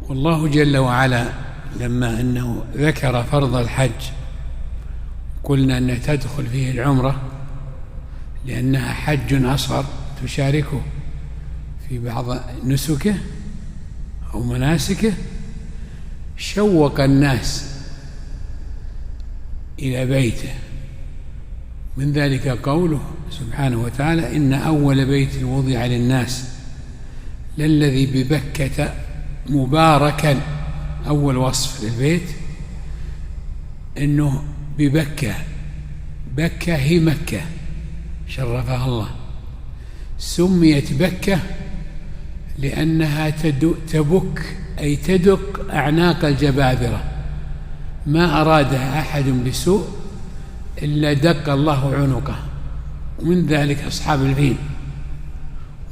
والله جل وعلا لما أنه ذكر فرض الحج قلنا أنه تدخل فيه العمرة لأنها حج أصغر تشاركه في بعض نسكه أو مناسكه، شوق الناس إلى بيته، من ذلك قوله سبحانه وتعالى: إن أول بيت وضع للناس للذي ببكة مباركا. أول وصف للبيت إنه ببكة، بكة هي مكة شرفها الله، سميت بكة لأنها تبك أي تدق أعناق الجبابرة، ما أرادها أحد بسوء إلا دق الله عنقه، ومن ذلك أصحاب الفيل،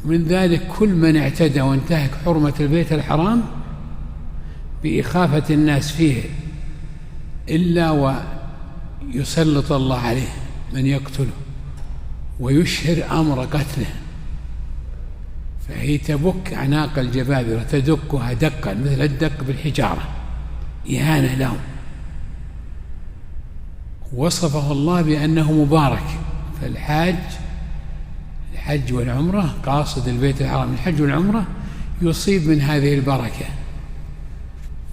ومن ذلك كل من اعتدى وانتهك حرمة البيت الحرام بإخافة الناس فيه إلا ويسلط الله عليه من يقتله ويشهر أمر قتله، فهي تبك أعناق الجبابرة، تدقها دقا مثل الدق بالحجارة إهانة لهم. وصفه الله بأنه مبارك، فالحج والعمرة قاصد البيت الحرام، الحج والعمرة يصيب من هذه البركة،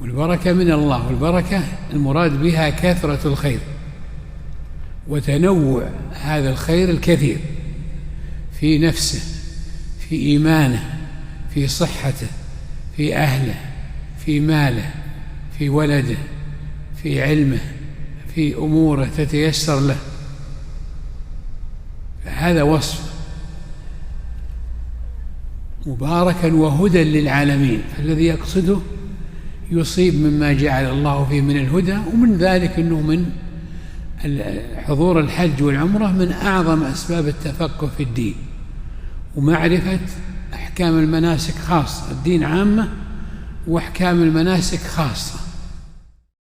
والبركة من الله، والبركة المراد بها كثرة الخير وتنوع هذا الخير الكثير في نفسه، في إيمانه، في صحته، في أهله، في ماله، في ولده، في علمه، في أموره تتيسر له. فهذا وصف مباركا وهدى للعالمين، فالذي يقصده يصيب مما جعل الله فيه من الهدى. ومن ذلك أنه من حضور الحج والعمرة من أعظم أسباب التفقه في الدين ومعرفة أحكام المناسك خاصة، الدين عامة وأحكام المناسك خاصة،